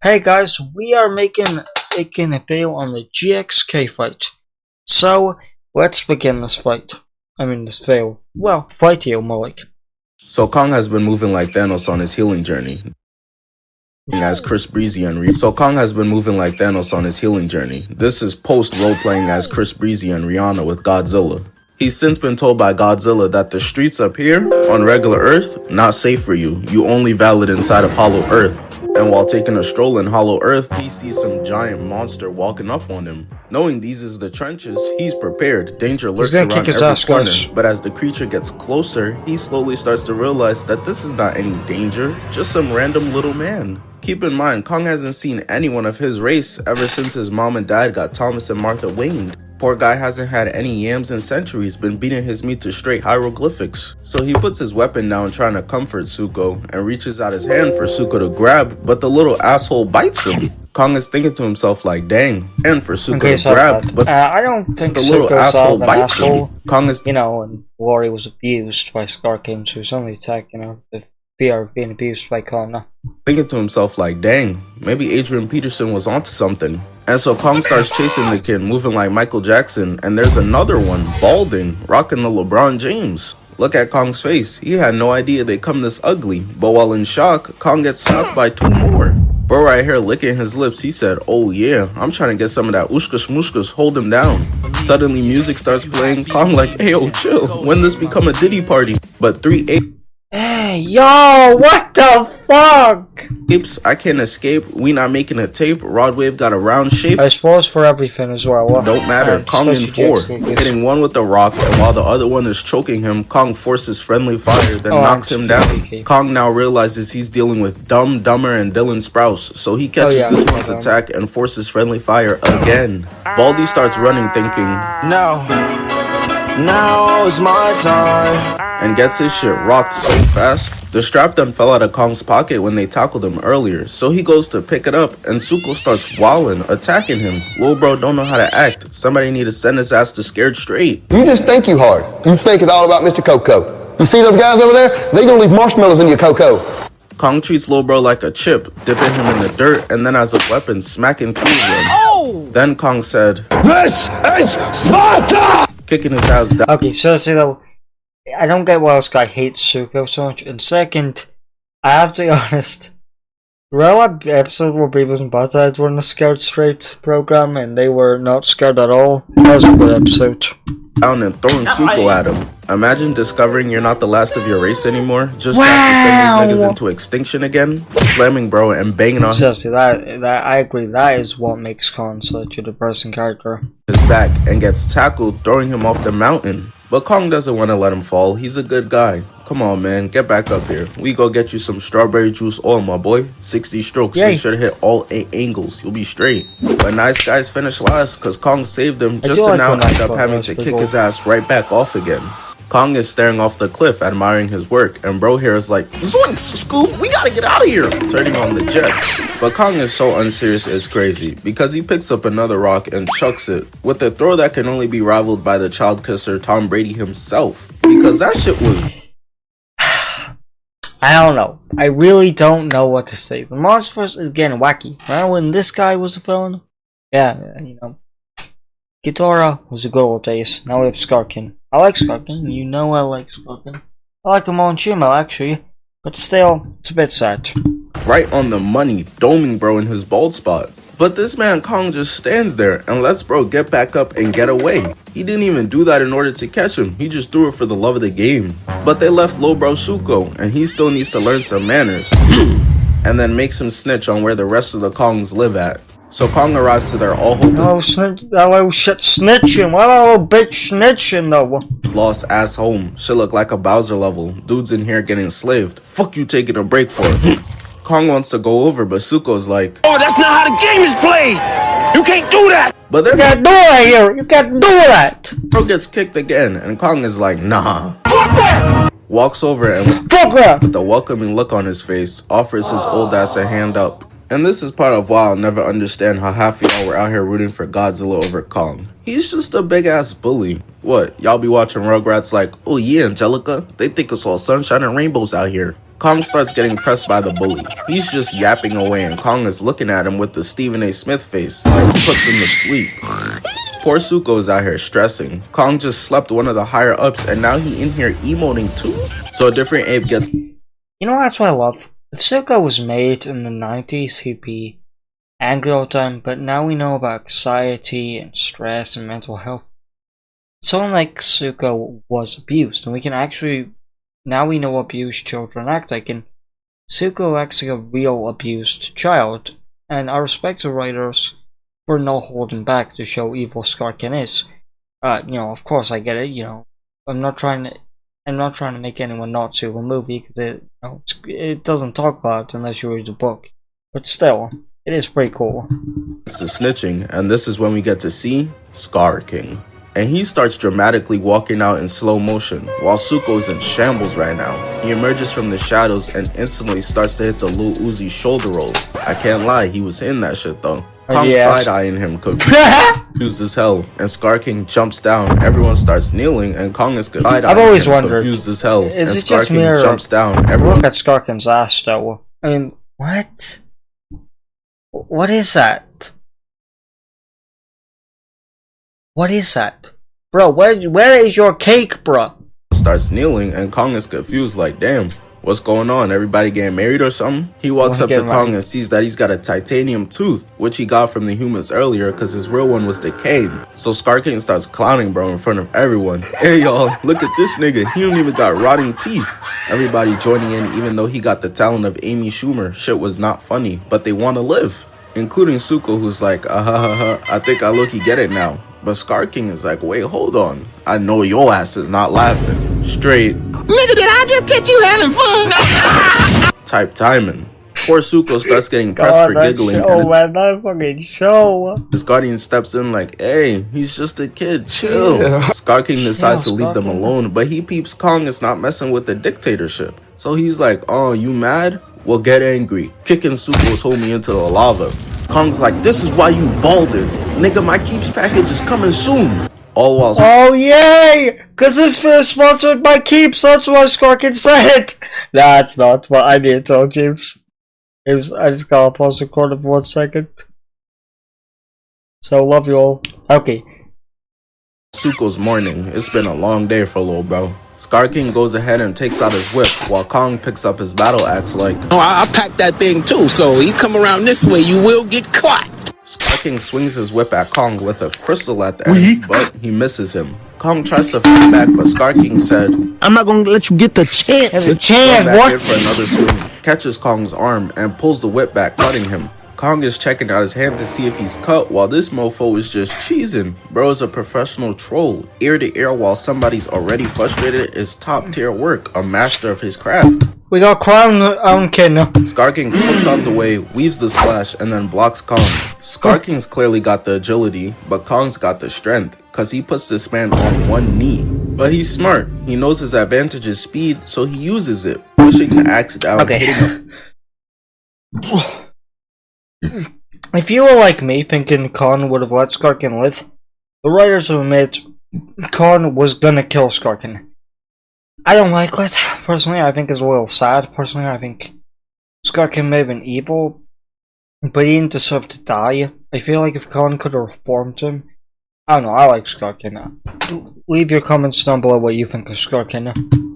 Hey guys, we are making a video on the GXK fight. So let's begin this fight. This video. Well, fight you, more like. So Kong has been moving like Thanos on his healing journey. As Chris Breezy and Kong has been moving like Thanos on his healing journey. This is post role-playing as Chris Breezy and Rihanna with Godzilla. He's since been told by Godzilla that the streets up here, on regular Earth, not safe for you. You only valid inside of Hollow Earth. And while taking a stroll in Hollow Earth, he sees some giant monster walking up on him. Knowing these is the trenches, he's prepared. Danger lurks around every corner. But as the creature gets closer, he slowly starts to realize that this is not any danger, just some random little man. Keep in mind, Kong hasn't seen anyone of his race ever since his mom and dad got Thomas and Martha winged. Poor guy hasn't had any yams in centuries, been beating his meat to straight hieroglyphics. So he puts his weapon down trying to comfort Zuko and reaches out his hand for Zuko to grab, but the little asshole bites him. Kong is thinking to himself like, dang, and for Zuko to grab, but I don't think the little asshole bites him. Kong is, and Lori was abused by Scar came to his only attack, the fear of being abused by Kong. Thinking to himself like, dang, maybe Adrian Peterson was onto something. And so Kong starts chasing the kid, moving like Michael Jackson, and there's another one, balding, rocking the LeBron James. Look at Kong's face, he had no idea they come this ugly, but while in shock, Kong gets snuck by two more. Bro right here licking his lips, he said, oh yeah, I'm trying to get some of that ushkas mushkas, hold him down. Suddenly music starts playing, Kong like, hey yo, chill, when this become a Diddy party? But Hey, yo, what the fuck? apes, I can't escape, we not making a tape, Rod Wave got a round shape. I suppose for everything as well. Don't matter, Kong in 4, hitting one with the rock, and while the other one is choking him, Kong forces friendly fire, then knocks him down. Kong now realizes he's dealing with Dumb, Dumber, and Dylan Sprouse, so he catches this one's attack and forces friendly fire again. Baldy starts running thinking, now is my time, and gets his shit rocked so fast. The strap then fell out of Kong's pocket when they tackled him earlier, so he goes to pick it up, and Zuko starts wilding, attacking him. Lil bro don't know how to act. Somebody need to send his ass to Scared Straight. You just think you hard. You think it's all about Mr. Coco. You see those guys over there? They gonna leave marshmallows in your cocoa. Kong treats Lil bro like a chip, dipping him in the dirt, and then as a weapon, smacking two of them. Oh! Then Kong said, "This is Sparta!" Kicking his ass down. Okay, seriously though, I don't get why this guy hates Zuko so much. And second, I have to be honest, remember that episode where Beavis and Butthead were in the Scared Straight program and they were not scared at all? That was a good episode. Down and throwing Zuko at him. Imagine discovering you're not the last of your race anymore, just have to send these niggas into extinction again, slamming bro and banging on seriously, that I agree, that is what makes Kong such a depressing character. His back and gets tackled, throwing him off the mountain. But Kong doesn't want to let him fall, he's a good guy. Come on man, get back up here. We go get you some strawberry juice oil, my boy. 60 strokes, make sure to hit all 8 angles, you'll be straight. But nice guys finish last, cause Kong saved him, just to now end up having to kick his ass right back off again. Kong is staring off the cliff, admiring his work, and bro here is like, zoinks, Scoop, we gotta get out of here, turning on the jets. But Kong is so unserious it's crazy, because he picks up another rock and chucks it, with a throw that can only be rivaled by the child kisser Tom Brady himself, because that shit was... I don't know. I really don't know what to say. The monsters is getting wacky. Remember when this guy was a villain? Yeah, Ghidorah was the good old days. Now we have Skarkin. I like Skarkin. I like Skarkin. I like him on Shimo, actually. But still, it's a bit sad. Right on the money, doming bro in his bald spot. But this man Kong just stands there and lets bro get back up and get away. He didn't even do that in order to catch him, he just threw it for the love of the game. But they left low bro Zuko, and he still needs to learn some manners. And then makes him snitch on where the rest of the Kongs live at. So Kong arrives to their all hope. Oh, that little shit snitching. Why that little bitch snitching though? His lost ass home. Should look like a Bowser level. Dudes in here getting slaved. Fuck you taking a break for. Kong wants to go over, but Zuko's like, oh, that's not how the game is played! You can't do that! But then you can't do that here! You can't do that! Bro gets kicked again, and Kong is like, nah. Fuck that! Walks over and with a welcoming look on his face, offers his old ass a hand up. And this is part of why I'll never understand how half of y'all were out here rooting for Godzilla over Kong. He's just a big ass bully. What, y'all be watching Rugrats like, oh yeah, Angelica? They think it's all sunshine and rainbows out here. Kong starts getting pressed by the bully. He's just yapping away and Kong is looking at him with the Stephen A. Smith face, like he puts him to sleep. Poor Suko is out here stressing. Kong just slept one of the higher ups and now he in here emoting too? So a different ape gets... You know, that's what I love. If Suko was made in the 90s, he'd be angry all the time, but now we know about anxiety and stress and mental health. Someone like Suko was abused, and we can actually... Now we know abused children act like, and Suko acts like a real abused child, and I respect the writers for not holding back to show evil Skarkin is. You know, of course I get it, you know, I'm not trying to make anyone not see the movie, because it doesn't talk about it unless you read the book, but still, it is pretty cool. It's the snitching, and this is when we get to see Skar King. And he starts dramatically walking out in slow motion, while Suko is in shambles right now. He emerges from the shadows and instantly starts to hit the Lil Uzi shoulder roll. I can't lie, he was in that shit though. Kong Yes. side-eyeing him, confused as hell, and Skar King jumps down, everyone starts kneeling, and Kong is side-eyeing I've always him, wondered, confused as hell, and is it Skar just King me or jumps down, everyone... Look at Skarkin's ass though. I mean, what? What is that? What is that? Bro, where is your cake, bro? Starts kneeling, and Kong is confused like, damn, what's going on? Everybody getting married or something? He walks up to Kong and sees that he's got a titanium tooth, which he got from the humans earlier because his real one was decaying. So Skar King starts clowning bro in front of everyone. Hey y'all, look at this nigga, he don't even got rotting teeth. Everybody joining in even though he got the talent of Amy Schumer. Shit was not funny, but they want to live. Including Suko, who's like, I think I look-y get it now. But Skar King is like, wait, hold on. I know your ass is not laughing. Straight. Nigga, did I just catch you having fun? Type timing. Poor Suko starts getting pressed for giggling. That fucking show. His guardian steps in like, hey, he's just a kid, chill. Skar King decides to leave them alone, but he peeps Kong is not messing with the dictatorship. So he's like, oh, you mad? Well, get angry. Kicking Suko's homie into the lava. Kong's like, this is why you balded. Nigga, my Keeps package is coming soon. All while... Oh, yay! Because this film is sponsored by Keeps, that's why Skarkin said. That's not what I need to tell James. I just gotta pause the recorder for 1 second. So, love you all. Okay. Suko's morning. It's been a long day for little bro. Skar King goes ahead and takes out his whip, while Kong picks up his battle axe like... Oh, I packed that thing too, so you come around this way, you will get caught. Skar King swings his whip at Kong with a crystal at the end, but he misses him. Kong tries to fight back, but Skar King said, I'm not gonna let you get the chance. There's a chance, back in what? for another swing, catches Kong's arm, and pulls the whip back, cutting him. Kong is checking out his hand to see if he's cut, while this mofo is just cheesing. Bro is a professional troll. Ear to ear while somebody's already frustrated is top tier work, a master of his craft. We got Crown on Ken now. Skar King flips out the way, weaves the slash, and then blocks Kong. Skar King's clearly got the agility, but Kong's got the strength, cause he puts this man on one knee. But he's smart. He knows his advantage is speed, so he uses it, pushing the axe down, hitting him. If you were like me, thinking Khan would have let Skarkin live, the writers have admitted Khan was gonna kill Skarkin. I don't like it. Personally, I think it's a little sad. Personally, I think Skarkin may have been evil, but he didn't deserve to die. I feel like if Khan could have reformed him, I don't know, I like Skarkin. Leave your comments down below what you think of Skarkin.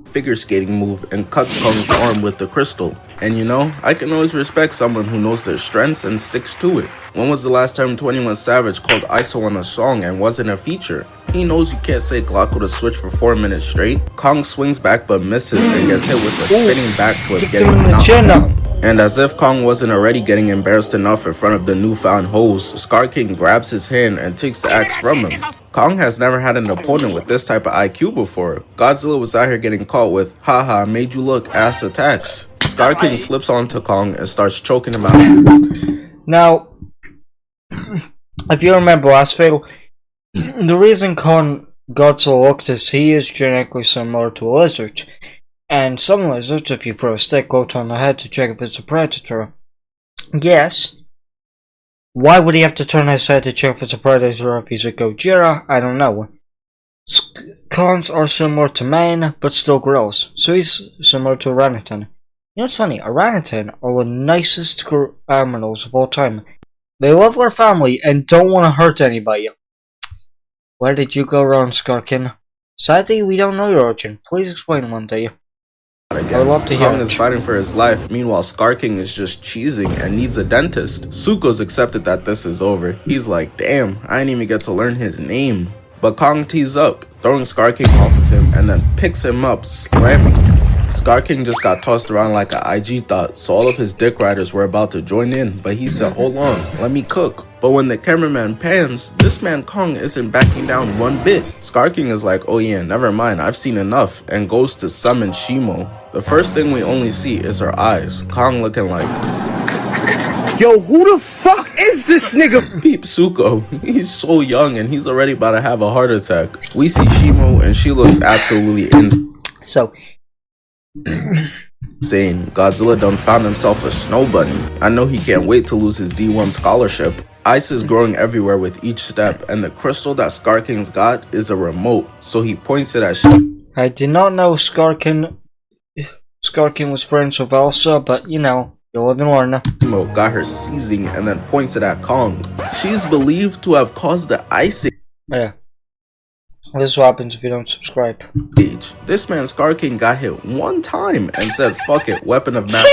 Figure skating move and cuts Kong's arm with the crystal. And you know, I can always respect someone who knows their strengths and sticks to it. When was the last time 21 Savage called ISO on a song and wasn't a feature? He knows you can't say Glock with a switch for 4 minutes straight. Kong swings back but misses and gets hit with a spinning backflip, getting knocked down. And as if Kong wasn't already getting embarrassed enough in front of the newfound hoes, Skar King grabs his hand and takes the axe from him. Kong has never had an opponent with this type of IQ before. Godzilla was out here getting caught with, haha, made you look, ass attacks. Skar King flips onto Kong and starts choking him out. Now, if you remember last Fatal, the reason Kong got so looked is he is genetically similar to a lizard. And some lizards, if you throw a stick out on the head to check if it's a predator. Yes. Why would he have to turn his head to check if it's a predator if he's a Godzilla? I don't know. Kongs are similar to man, but still gross. So he's similar to a orangutan. You know what's funny? Orangutan are the nicest animals of all time. They love their family and don't want to hurt anybody. Where did you go wrong, Skarkin? Sadly, we don't know your origin. Please explain one day. Again. I would love to hear Kong it. is fighting for his life, meanwhile Skar King is just cheesing and needs a dentist. Zuko's accepted that this is over. He's like, damn, I didn't even get to learn his name. But Kong tees up, throwing Skar King off of him and then picks him up, slamming him. Skar King just got tossed around like a IG thought, so all of his dick riders were about to join in, but he said, hold on, let me cook. But when the cameraman pans, this man Kong isn't backing down one bit. Skar King is like, oh yeah, never mind, I've seen enough, and goes to summon Shimo. The first thing we only see is her eyes, Kong looking like, Yo, who the fuck is this nigga? peep Zuko, he's so young and he's already about to have a heart attack. We see Shimo and she looks absolutely So, insane. Godzilla done found himself a snow bunny. I know he can't wait to lose his D1 scholarship. Ice is growing everywhere with each step, and the crystal that Skar King's got is a remote, so he points it at I did not know Skarkin was friends with Elsa, but you know, you'll live and learn. Shimo, got her seizing, and then points it at Kong. She's believed to have caused the ice Yeah. This is what happens if you don't subscribe. age. This man Skar King got hit one time and said, fuck it, weapon of mass.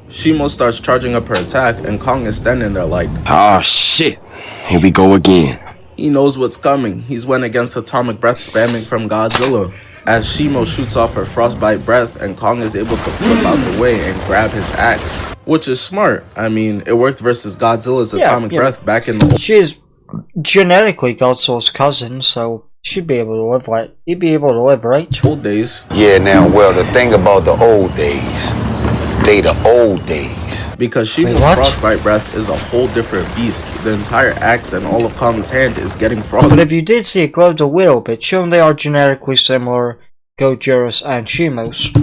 Shimo starts charging up her attack, and Kong is standing there like, Oh shit, here we go again. he knows what's coming. He's went against atomic breath spamming from Godzilla. As Shimo shoots off her frostbite breath, and Kong is able to flip out the way and grab his axe. Which is smart. I mean, it worked versus Godzilla's atomic breath back in the... She is genetically Godzilla's cousin, so she'd be able to live like he'd be able to live, right? old days. Yeah, now, well, the thing about the old days, they the old days. Because Shimo's what? frostbite breath is a whole different beast. The entire axe and all of Kong's hand is getting But frostbite. if you did see it glowed a little bit, showing they are genetically similar, Gojiras and Shimos.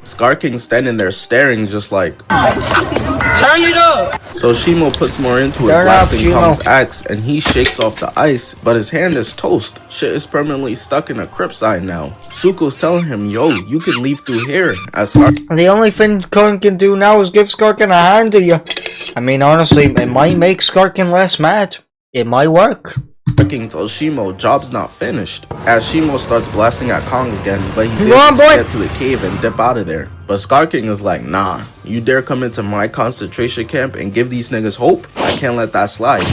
Skar King standing there staring just like... Turn it up! So Shimo puts more into it, Turn up, blasting Shimo. Kong's axe, and he shakes off the ice, but his hand is toast. Shit is permanently stuck in a crypt sign now. Zuko's telling him, yo, you can leave through here. As Skar The only thing Kong can do now is give Skarkin a hand to you. I mean, honestly, it might make Skarkin less mad. It might work. King tells Shimo, job's not finished. As Shimo starts blasting at Kong again, but he's Go able on, to boy. get to the cave and dip out of there. But Skar King is like, nah, you dare come into my concentration camp and give these niggas hope? I can't let that slide.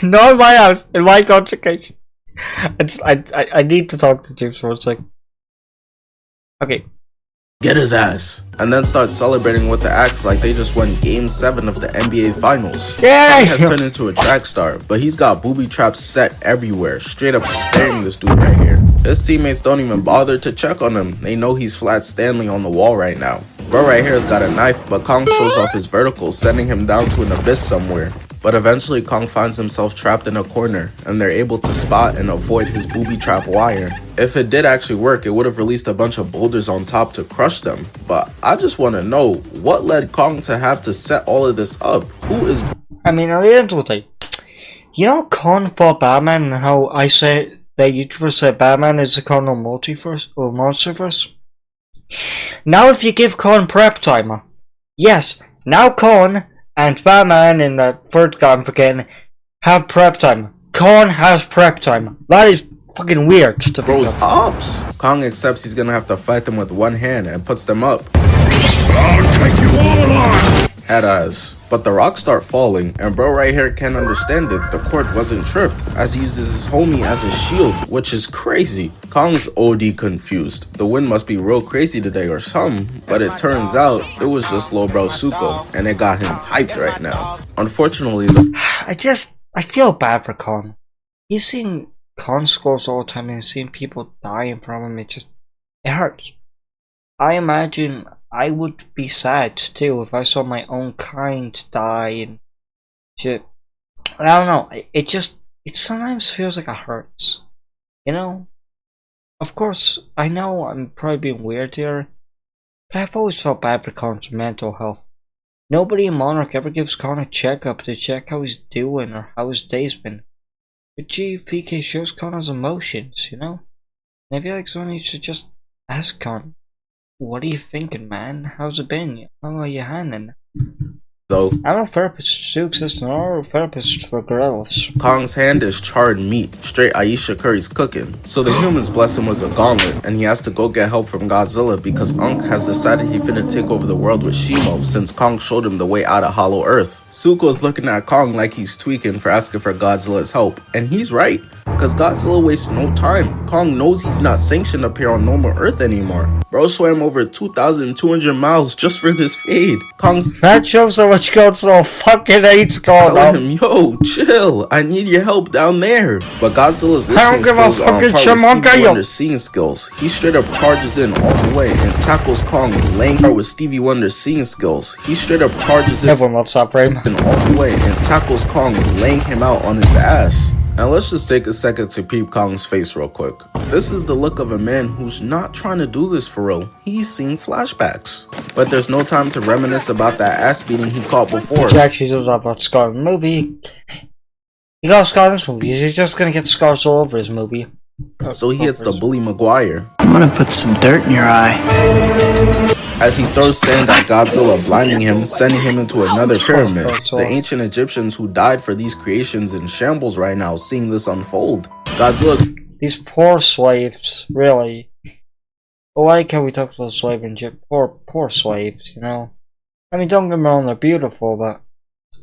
Not in my house, in my concentration. I need to talk to James for a second. Okay. Get his ass. And then start celebrating with the axe like they just won Game 7 of the NBA Finals. Yay! He has turned into a track star, but he's got booby traps set everywhere, straight up sparing this dude right here. His teammates don't even bother to check on him. They know he's flat Stanley on the wall right now. Bro right here has got a knife, but Kong shows off his vertical, sending him down to an abyss somewhere. But eventually Kong finds himself trapped in a corner, and they're able to spot and avoid his booby trap wire. If it did actually work, it would have released a bunch of boulders on top to crush them. But I just want to know, what led Kong to have to set all of this up? Who is... I mean, at the end of the day, you know Kong fought Batman and how I said that YouTubers said Batman is a Kong multiverse or monsterverse? Now if you give Kong prep timer, yes, now Kong and Batman and the third guy I'm forgetting have prep time. Kong has prep time. That is fucking weird to think Bro's of. ops? Kong accepts he's gonna have to fight them with one hand and puts them up. I'll take you all on! Head eyes. But the rocks start falling, and bro right here can't understand it. The court wasn't tripped, as he uses his homie as a shield, which is crazy. Kong's OD confused. The wind must be real crazy today or something, but it turns out it was just low bro Zuko, and it got him hyped right now. Unfortunately, I feel bad for Kong. He's seen Kong scores all the time and he's seen people dying from him. It hurts. I imagine I would be sad too if I saw my own kind die and shit. I don't know. It sometimes feels like it hurts. You know? Of course, I know I'm probably being weird here, but I've always felt bad for Kong's mental health. Nobody in Monarch ever gives Kong a checkup to check how he's doing or how his day's been. But gee, PK shows Kong his emotions, you know? And I feel like someone needs to just Ask Kong, what are you thinking, man? How's it been? How are you handling? Though I'm a therapist to exist, nor a therapist for gorillas. Kong's hand is charred meat, straight Aisha Curry's cooking. So the humans bless him with a gauntlet, and he has to go get help from Godzilla because Unk has decided he finna take over the world with Shimo since Kong showed him the way out of Hollow Earth. Zuko's looking at Kong like he's tweaking for asking for Godzilla's help, and he's right, because Godzilla wastes no time. Kong knows he's not sanctioned up here on normal Earth anymore. Bro swam over 2,200 miles just for this fade. Kong's That shows how much Godzilla fucking hates Kong. telling him, yo, chill, I need your help down there. But Godzilla's I don't listening give a skills are on fucking par with chipmunk, Stevie yo. Wonder's seeing skills. He straight up charges in all the way and tackles Kong, laying par with Stevie Wonder's seeing skills. He straight up charges in Everyone loves that frame. all the way and tackles Kong, laying him out on his ass. Now let's just take a second to peep Kong's face real quick. This is the look of a man who's not trying to do this for real. He's seeing flashbacks. But there's no time to reminisce about that ass beating he caught before. He actually does have that scar in the movie. He got a scar in this movie. He's just gonna get scars all over his movie. So he hits the bully Maguire. I'm gonna put some dirt in your eye. As he throws sand at Godzilla, blinding him, sending him into another pyramid. The ancient Egyptians who died for these creations in shambles right now, seeing this unfold. Godzilla... These poor slaves, really. I like how we talk about slave in Egypt. Poor slaves, you know. I mean, don't get me wrong, they're beautiful, but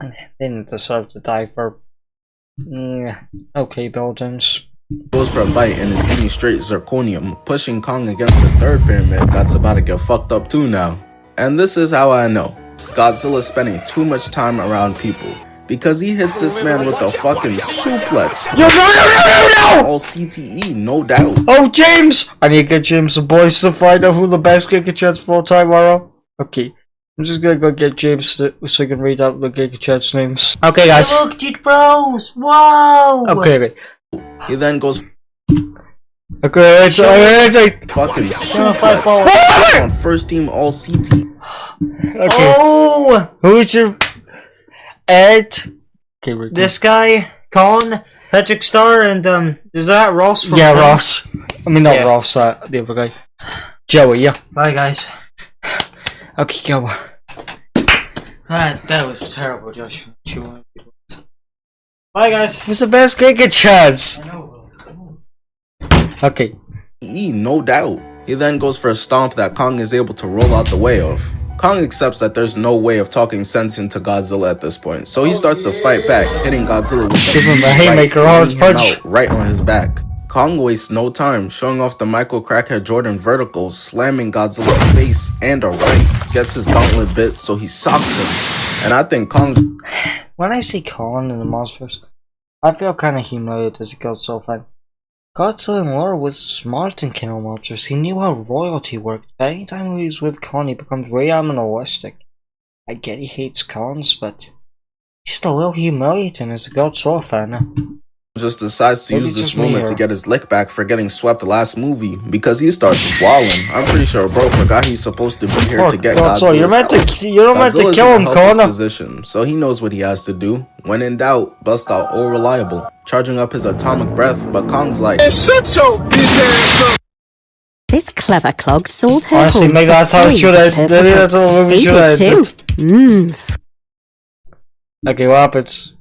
they didn't deserve to die for... okay, buildings. goes for a bite and is eating straight zirconium, pushing Kong against the third pyramid that's about to get fucked up too now. And this is how I know. Godzilla's spending too much time around people. Because he hits this man with a fucking suplex. Yo, no! All CTE, no doubt. Oh, James! I need to get James and boys to find out who the best Giga Chats of all time are. Okay. I'm just gonna go get James so I can read out the Giga Chats names. Okay, guys. Look, it bros! Wow! Okay, wait. He then goes Okay, wait. fucking suplex on first team all CT. Okay. Oh! Who's your... Ed? Okay, we're This guy, Colin, Patrick Star, and is that Ross from yeah, Friends? Ross. I mean, not Yeah. Ross, the other guy. Joey, yeah. Bye, guys. Okay, go. That was terrible, Josh. Bye, guys. Who's the best Giga Chats? I know. Okay. No doubt. He then goes for a stomp that Kong is able to roll out the way of. Kong accepts that there's no way of talking sense into Godzilla at this point, so he starts to fight back, hitting Godzilla with Give him a right, haymaker laying him punch. out right on his back. Kong wastes no time, showing off the Michael Crackhead Jordan vertical, slamming Godzilla's face and a right. Gets his gauntlet bit, so he socks him. And I think Kong... When I see Colin in the monsters, I feel kind of humiliated as a Godzilla fan. Godzilla in lore was smart in killing monsters. He knew how royalty worked. But anytime he's with Colin, he becomes very animalistic. I get he hates cons, but he's just a little humiliating as a Godzilla fan. just decides to Maybe use this just me, moment to or- get his lick back for getting swept last movie because he starts walling. I'm pretty sure bro forgot he's supposed to be here Oh, to get Godzilla, Godzilla's you're meant help. to, you're meant to Godzilla's kill in him, a helpless Kona. position, so he knows what he has to do. When in doubt, bust out all reliable, charging up his atomic breath, but Kong's like, This clever clog sold her Honestly, home maybe for that's how it free should with have- purple maybe that's books. how we They should did have too. Okay, what happens?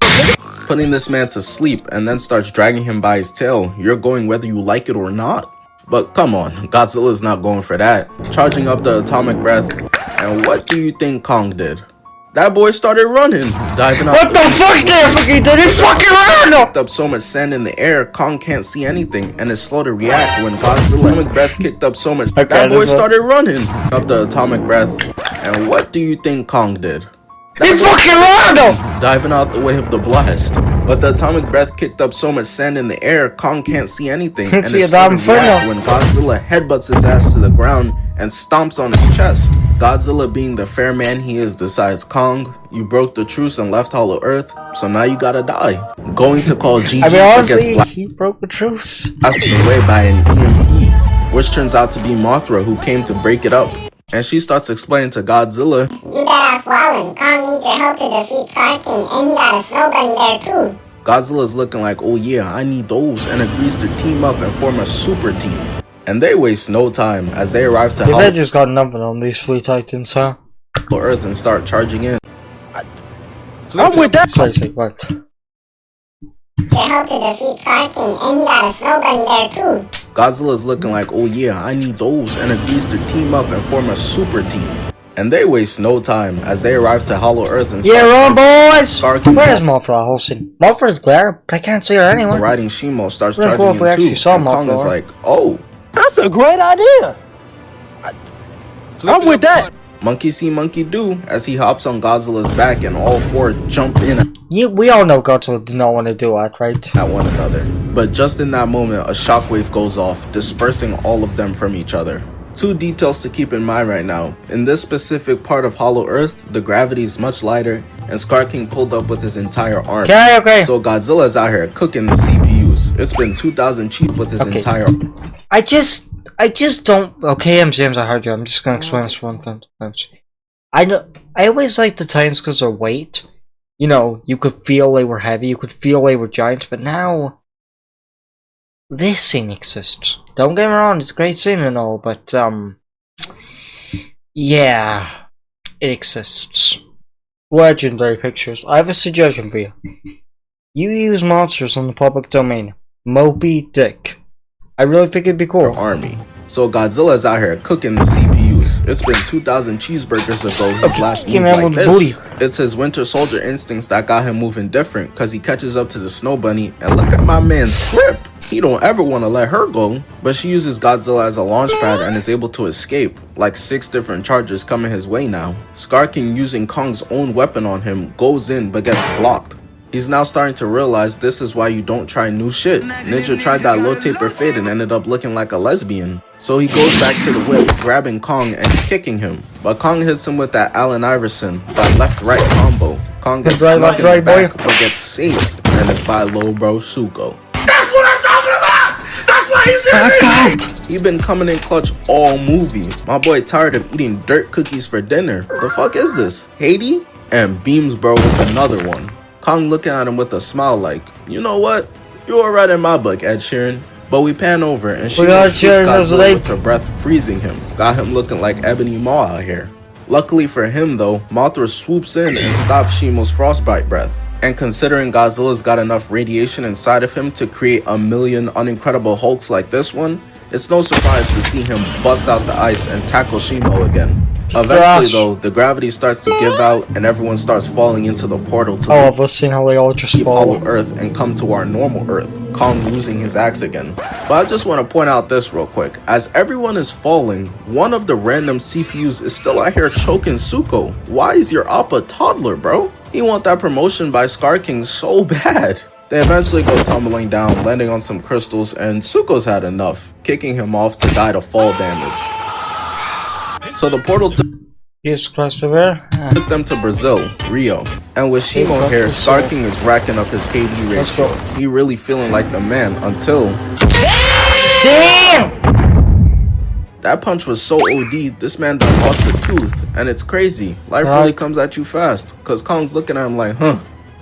putting this man to sleep and then starts dragging him by his tail. You're going whether you like it or not. But come on, Godzilla's not going for that. Charging up the atomic breath. And what do you think Kong did? That boy started running, diving out. What the fuck there? Fucking did it fucking run? Kicked up so much sand in the air, Kong can't see anything and is slow to react when Godzilla atomic breath kicked up so much. Okay, That boy this one. started running up the atomic breath. And what do you think Kong did? He fucking ran! Diving out the way of the blast. But the atomic breath kicked up so much sand in the air, Kong can't see anything and See is a slow to damn react thing. when Godzilla headbutts his ass to the ground and stomps on his chest. Godzilla, being the fair man he is, decides, Kong, you broke the truce and left Hollow Earth, so now you gotta die. Going to call GG, I mean, but gets honestly, he broke the truce. blasted away by an EMP, which turns out to be Mothra, who came to break it up. And she starts explaining to Godzilla, You got us wildin'. Kong needs your help to defeat Scar King, and he got a snow bunny there too. Godzilla's looking like, oh yeah, I need those, and agrees to team up and form a super team. And they waste no time as they arrive to The Hollow Avengers got nothing on these three titans, huh? Earth and start charging in. I'm with that. Seriously, what? To help to defeat Scar King, and he got a snow bunny there too. Godzilla's looking like, oh yeah, I need those, and agrees to team up and form a super team. And they waste no time as they arrive to Hollow Earth and Yeah, start run, boys! Scar King Where's Mothra hosting? Mothra's there, but I can't see her anywhere. riding Shimo starts Really charging cool if we in actually too. saw And Kong is Mothra. like, oh, That's a great idea. I'm with that. monkey see, monkey do, as he hops on Godzilla's back and all four jump in We all know Godzilla did not want to do that, right? at one another. But just in that moment, a shockwave goes off, dispersing all of them from each other. Two details to keep in mind right now. In this specific part of Hollow Earth, the gravity is much lighter, and Scar King pulled up with his entire army. Okay. So Godzilla's out here cooking the CPUs. It's been 2,000 cheap with his entire... I just don't. Okay, James, I heard you. I'm just gonna explain this one thing. I know. I always like the Titans because their weight. You know, you could feel they were heavy. You could feel they were giants. But now, this scene exists. Don't get me wrong. It's a great scene and all, but yeah, it exists. Legendary pictures. I have a suggestion for you. You use monsters on the public domain. Moby Dick. I really think it'd be cool. Army. So Godzilla's out here cooking the CPUs. It's been 2,000 cheeseburgers ago his last move like this. It's his winter soldier instincts that got him moving different, cause he catches up to the snow bunny and look at my man's clip. He don't ever want to let her go, but she uses Godzilla as a launch pad and is able to escape. Like 6 different charges coming his way now. Scar King, using Kong's own weapon on him, goes in but gets blocked. He's now starting to realize this is why you don't try new shit. Ninja tried that low taper fade and ended up looking like a lesbian. So he goes back to the whip, grabbing Kong and kicking him. But Kong hits him with that Allen Iverson, that left-right combo. Kong gets snuck in the back, but gets saved, and it's by Low Bro Suko. That's what I'm talking about. That's why he's there. He been coming in clutch all movie. My boy tired of eating dirt cookies for dinner. The fuck is this? Haiti? And beams bro with another one. Kong looking at him with a smile like, you know what? You are right in my book, Ed Sheeran. But we pan over and she shoots Godzilla with her breath, freezing him. Got him looking like Ebony Maw out here. Luckily for him though, Mothra swoops in and stops Shimo's frostbite breath. And considering Godzilla's got enough radiation inside of him to create a million unincredible Hulks like this one, it's no surprise to see him bust out the ice and tackle Shimo again. Eventually though, the gravity starts to give out and everyone starts falling into the portal to I've seen how they all just leave fall. Hollow Earth and come to our normal Earth, Kong losing his axe again. But I just want to point out this real quick. As everyone is falling, one of the random CPUs is still out here choking Suko. Why is your Appa toddler, bro? He want that promotion by Scar King so bad. They eventually go tumbling down, landing on some crystals, and Suko's had enough, kicking him off to die to fall damage. So the portal took Jesus Christ, over there. them to Brazil, Rio. And with Shimo here, Scar King is racking up his KD ratio. He really feeling like the man until... Damn! That punch was so OD, this man done lost a tooth. And it's crazy. Life really comes at you fast. Cause Kong's looking at him like, huh,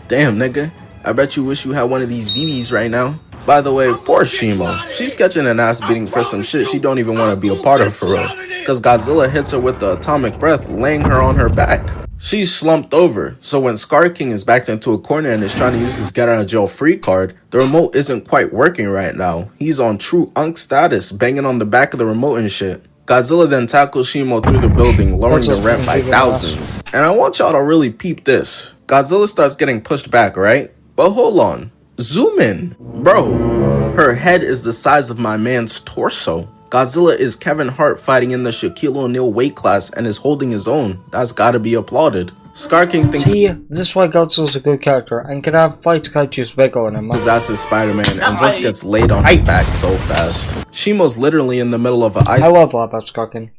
damn nigga. I bet you wish you had one of these VVs right now. By the way, poor Shimo. She's catching an ass beating for some shit she don't even want to be a part of for real. Cause Godzilla hits her with the atomic breath, laying her on her back. She's slumped over, so when Scar King is backed into a corner and is trying to use his get out of jail free card, the remote isn't quite working right now. He's on true unk status, banging on the back of the remote and shit. Godzilla then tackles Shimo through the building, lowering the rent by thousands. And I want y'all to really peep this. Godzilla starts getting pushed back, right? But hold on. Zoom in. Bro, her head is the size of my man's torso. Godzilla is Kevin Hart fighting in the Shaquille O'Neal weight class and is holding his own. That's gotta be applauded. Scar King thinks this is why Godzilla's a good character and can have fights kaiju's bigger in him. his ass is Spider-Man and just gets laid on his back so fast. Shimo's literally in the middle of an ice. I love that about Scar King.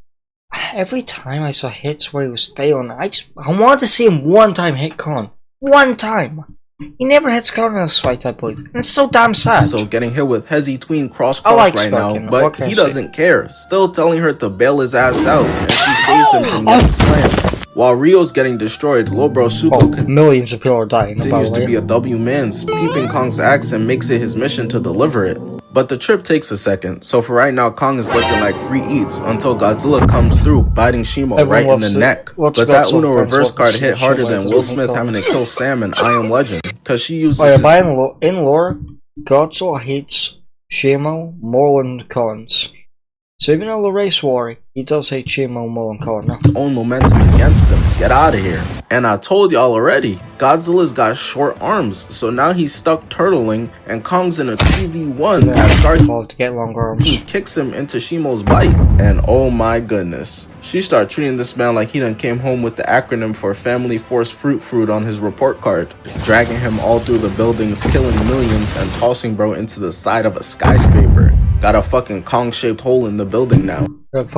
Every time I saw hits where he was failing, I wanted to see him one time hit Kong. One time. He never hits Kong in this fight, I believe. And it's so damn sad. So getting hit with Hezzy Tween cross like right Scar King, now, but he doesn't care. Still telling her to bail his ass out, and she saves him from getting slammed. While Rio's getting destroyed, Lil Bro Suko millions of people are dying. continues to be a W man, peeping Kong's axe and makes it his mission to deliver it. But the trip takes a second, so for right now, Kong is looking like free eats until Godzilla comes through, biting Shimo right in the neck. But that Uno reverse card hit harder than Will Smith having to kill Sam in I Am Legend, cause she uses his... in lore, Godzilla hates Shimo more than Cons. So even though the race war, he does hate Shimo more than Cons. own momentum against him. Get out of here. And I told y'all already, Godzilla's got short arms, so now he's stuck turtling, and Kong's in a 2v1 as Skar to get longer arms. Kicks him into Shimo's bite. And oh my goodness, she started treating this man like he done came home with the acronym for Family Force Fruit on his report card, dragging him all through the buildings, killing millions, and tossing bro into the side of a skyscraper. Got a fucking Kong-shaped hole in the building now. And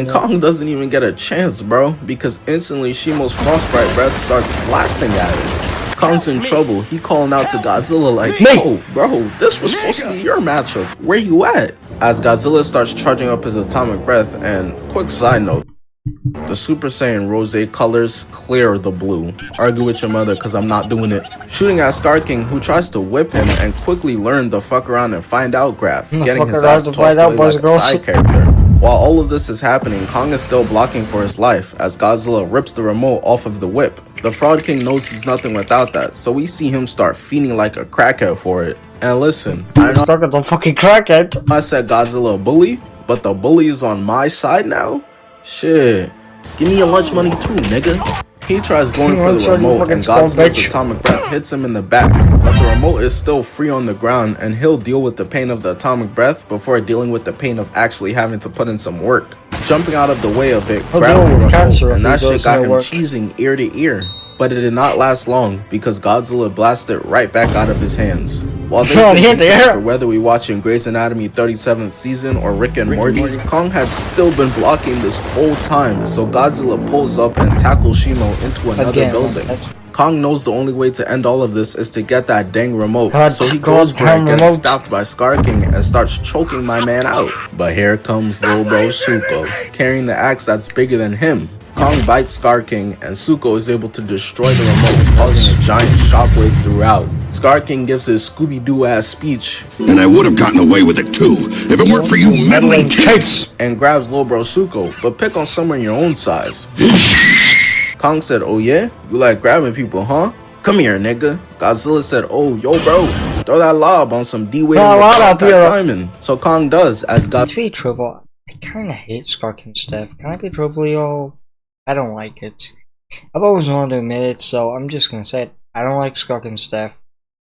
Kong doesn't even get a chance, bro, because instantly Shimo's frostbite breath starts blasting at him. Kong's in trouble. He calling out to Godzilla like, "Yo, bro, this was supposed to be your matchup. Where you at?" As Godzilla starts charging up his atomic breath, and quick side note, the Super Saiyan Rose colors clear the blue. Argue with your mother cause I'm not doing it. Shooting at Skar King, who tries to whip him and quickly learn the fuck around and find out graph, getting his ass tossed away like a side character. While all of this is happening, Kong is still blocking for his life as Godzilla rips the remote off of the whip. The Fraud King knows he's nothing without that, so we see him start fiending like a crackhead for it. And listen, I know a fucking crackhead. I said Godzilla a bully, but the bully is on my side now? Shit. Give me your lunch money too, nigga. He tries going for the remote and Godzilla's atomic breath hits him in the back, but the remote is still free on the ground and he'll deal with the pain of the atomic breath before dealing with the pain of actually having to put in some work. Jumping out of the way of it, grabbing the remote, and that shit got him cheesing ear to ear. But it did not last long because Godzilla blasted right back out of his hands. While they for whether we watching Grey's Anatomy 37th season or Rick and Morty, Kong has still been blocking this whole time, so Godzilla pulls up and tackles Shimo into another building. Kong knows the only way to end all of this is to get that dang remote, so he goes for it, getting stopped by Skar King and starts choking my man out. But here comes Lil Bro Suko, carrying the axe that's bigger than him. Kong bites Skar King, and Suko is able to destroy the remote, causing a giant shockwave throughout. Skar King gives his Scooby-Doo ass speech, and I would have gotten away with it too, if it weren't for you meddling kids, and grabs Lil Bro Suko, but pick on someone your own size. Kong said, "Oh yeah? You like grabbing people, huh? Come here, nigga." Godzilla said, "Oh, yo bro, throw that lob on some D-Wade diamond." So Kong does, as God. To be truthful, I kinda hate Skar King stuff. Can I be truthful, y'all? I don't like it. I've always wanted to admit it, so I'm just gonna say it. I don't like Skar King stuff.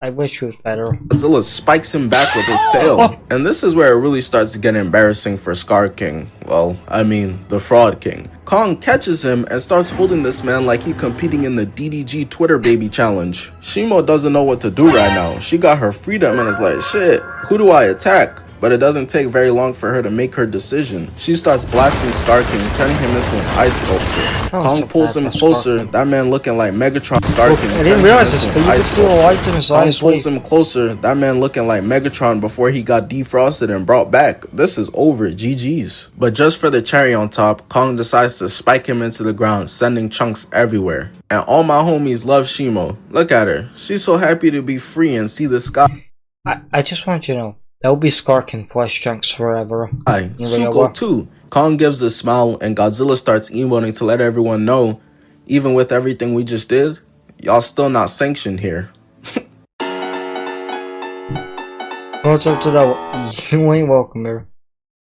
I wish it was better. Godzilla spikes him back with his tail. And this is where it really starts to get embarrassing for Skar King. Well, I mean, the Fraud King. Kong catches him and starts holding this man like he competing in the DDG Twitter Baby Challenge. Shimo doesn't know what to do right now. She got her freedom and is like, shit, who do I attack? But it doesn't take very long for her to make her decision. She starts blasting Skar King, turning him into an ice sculpture. Kong pulls him closer, that man looking like Megatron. Skar King, I didn't realize this, but you can see the light in his eyes. Kong pulls him closer, that man looking like Megatron before he got defrosted and brought back. This is over, GG's. But just for the cherry on top, Kong decides to spike him into the ground, sending chunks everywhere. And all my homies love Shimo. Look at her. She's so happy to be free and see the sky. I just want you to know. That will be Skar King flesh chunks forever. Suko too. Kong gives a smile and Godzilla starts emoting to let everyone know, even with everything we just did, y'all still not sanctioned here. What's up to that? You ain't welcome here.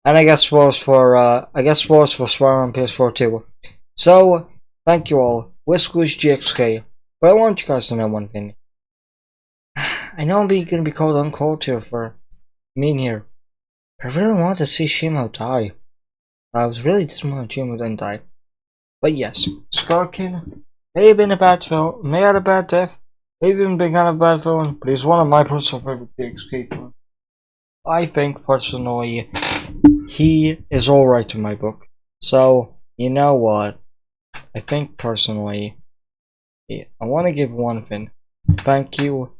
And I guess was for Spider-Man PS4 too. So thank you all. Whiskers GXK. But I want you guys to know one thing. I know I'm gonna be called uncultured for mean here. I really want to see Shimo die. I was really disappointed Shimo didn't die. But yes, Skar King may have been a bad villain, may have had a bad death, may have even been kind of a bad villain, but he's one of my personal favorite DXK villains. I think personally he is alright in my book. So you know what? I think personally I want to give one thing. Thank you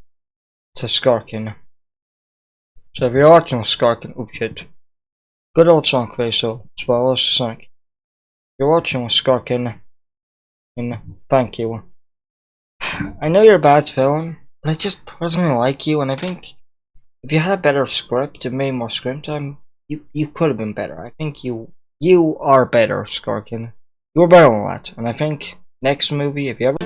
to Skar King. So if you're watching Skar King, oh shit. Good old Sonic face, so spoilers to Sonic. If you're watching with Skar King, and thank you. I know you're a bad villain, but I just personally like you, and I think if you had a better script and made more screen time, you could have been better. I think you are better, Skarkin. You were better than that. And I think next movie, if you ever